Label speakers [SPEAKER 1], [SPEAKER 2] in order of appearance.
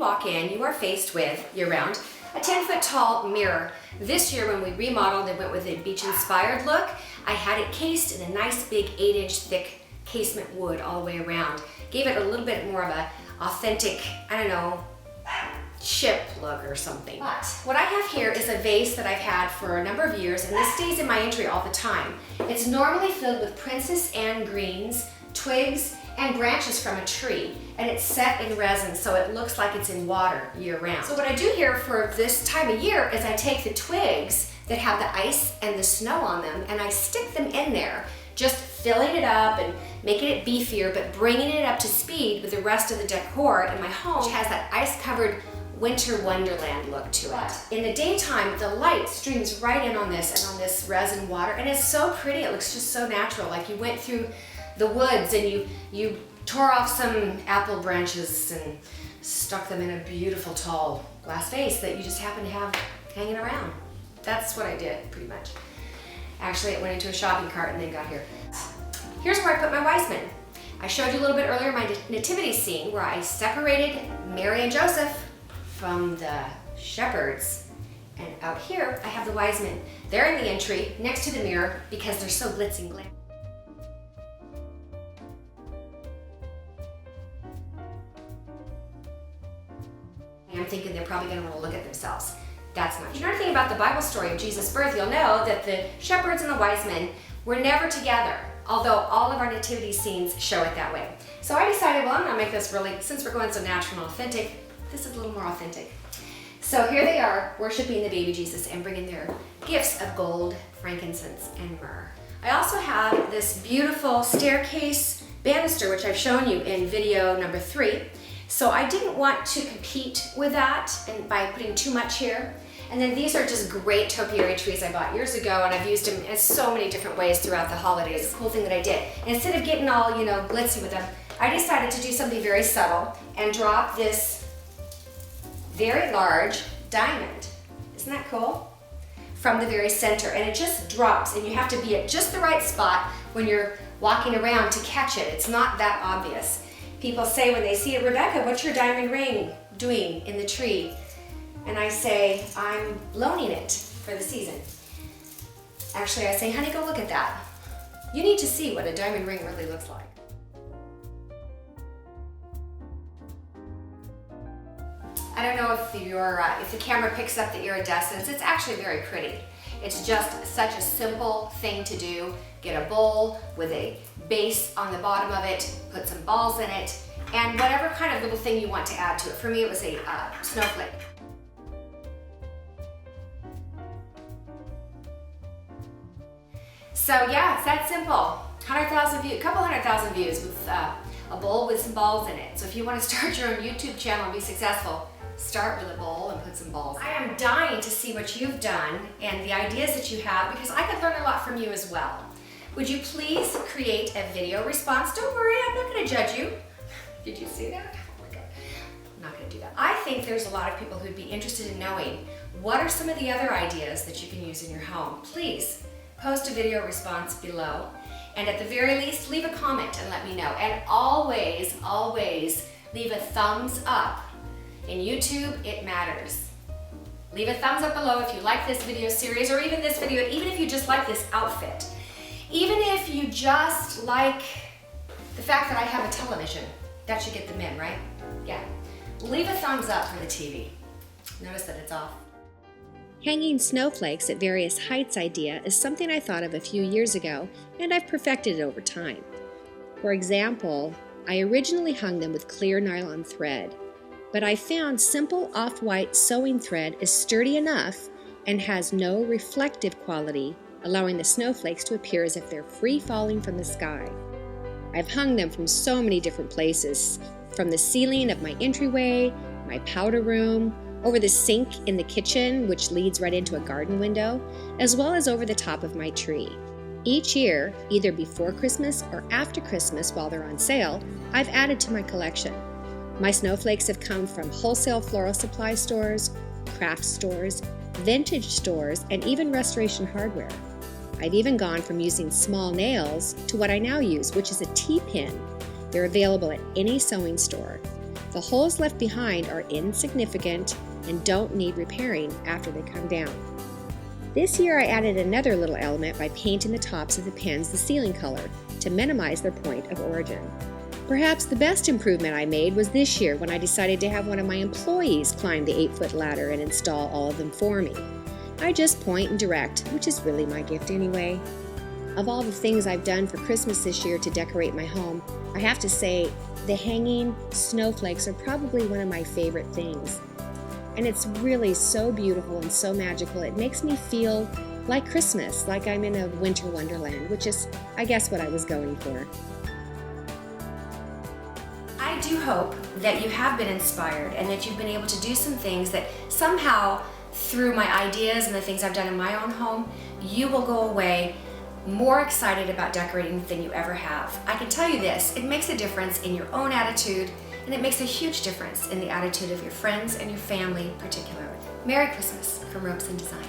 [SPEAKER 1] walk in, you are faced with, year-round, a 10-foot tall mirror. This year when we remodeled and went with a beach-inspired look, I had it cased in a nice big 8-inch thick casement wood all the way around. Gave it a little bit more of a authentic, I don't know, ship look or something. But what I have here is a vase that I've had for a number of years, and this stays in my entry all the time. It's normally filled with Princess Anne greens, twigs, and branches from a tree, and it's set in resin so it looks like it's in water year-round. So what I do here for this time of year is I take the twigs that have the ice and the snow on them and I stick them in there, just filling it up and making it beefier, but bringing it up to speed with the rest of the decor in my home, which has that ice-covered winter wonderland look to it. In the daytime, the light streams right in on this and on this resin water, and it's so pretty. It looks just so natural, like you went through the woods and you tore off some apple branches and stuck them in a beautiful tall glass vase that you just happen to have hanging around. That's what I did, pretty much. Actually, it went into a shopping cart and then got here. Here's where I put my Wiseman. I showed you a little bit earlier my nativity scene where I separated Mary and Joseph from the shepherds. And out here, I have the Wiseman. They're in the entry next to the mirror because they're so glitz and glam. I'm thinking they're probably going to want to look at themselves. That's not true. If you know anything about the Bible story of Jesus' birth, you'll know that the shepherds and the wise men were never together, although all of our nativity scenes show it that way. So I decided, well, I'm going to make this really, since we're going so natural and authentic, this is a little more authentic. So here they are, worshiping the baby Jesus and bringing their gifts of gold, frankincense, and myrrh. I also have this beautiful staircase banister, which I've shown you in video number 3. So I didn't want to compete with that and by putting too much here. And then these are just great topiary trees I bought years ago, and I've used them in so many different ways throughout the holidays. It's a cool thing that I did. And instead of getting all, glitzy with them, I decided to do something very subtle and drop this very large diamond. Isn't that cool? From the very center, and it just drops, and you have to be at just the right spot when you're walking around to catch it. It's not that obvious. People say when they see it, Rebecca, what's your diamond ring doing in the tree? And I say, I'm loaning it for the season. Actually, I say, honey, go look at that. You need to see what a diamond ring really looks like. I don't know if the camera picks up the iridescence. It's actually very pretty. It's just such a simple thing to do. Get a bowl with a base on the bottom of it, put some balls in it, and whatever kind of little thing you want to add to it. For me, it was a snowflake. So yeah, it's that simple. 100,000 views, a couple 100,000 views with a bowl with some balls in it. So if you want to start your own YouTube channel and be successful, start with a bowl and put some balls. I am dying to see what you've done and the ideas that you have, because I could learn a lot from you as well. Would you please create a video response? Don't worry, I'm not going to judge you. Did you see that? Oh my God. I'm not going to do that. I think there's a lot of people who'd be interested in knowing what are some of the other ideas that you can use in your home. Please post a video response below, and at the very least, leave a comment and let me know. And always, always leave a thumbs up. In YouTube, it matters. Leave a thumbs up below if you like this video series, or even this video, even if you just like this outfit. Even if you just like the fact that I have a television. That should get them in, right? Yeah. Leave a thumbs up for the TV. Notice that it's off.
[SPEAKER 2] Hanging snowflakes at various heights idea is something I thought of a few years ago, and I've perfected it over time. For example, I originally hung them with clear nylon thread, but I found simple off-white sewing thread is sturdy enough and has no reflective quality, allowing the snowflakes to appear as if they're free falling from the sky. I've hung them from so many different places, from the ceiling of my entryway, my powder room, over the sink in the kitchen, which leads right into a garden window, as well as over the top of my tree. Each year, either before Christmas or after Christmas while they're on sale, I've added to my collection. My snowflakes have come from wholesale floral supply stores, craft stores, vintage stores, and even restoration hardware. I've even gone from using small nails to what I now use, which is a T-pin. They're available at any sewing store. The holes left behind are insignificant and don't need repairing after they come down. This year I added another little element by painting the tops of the pens the ceiling color to minimize their point of origin. Perhaps the best improvement I made was this year when I decided to have one of my employees climb the 8-foot ladder and install all of them for me. I just point and direct, which is really my gift anyway. Of all the things I've done for Christmas this year to decorate my home, I have to say the hanging snowflakes are probably one of my favorite things. And it's really so beautiful and so magical. It makes me feel like Christmas, like I'm in a winter wonderland, which is, I guess, what I was going for.
[SPEAKER 1] I do hope that you have been inspired and that you've been able to do some things that somehow, through my ideas and the things I've done in my own home, you will go away more excited about decorating than you ever have. I can tell you this, it makes a difference in your own attitude, and it makes a huge difference in the attitude of your friends and your family particularly. Merry Christmas from Ropes and Design.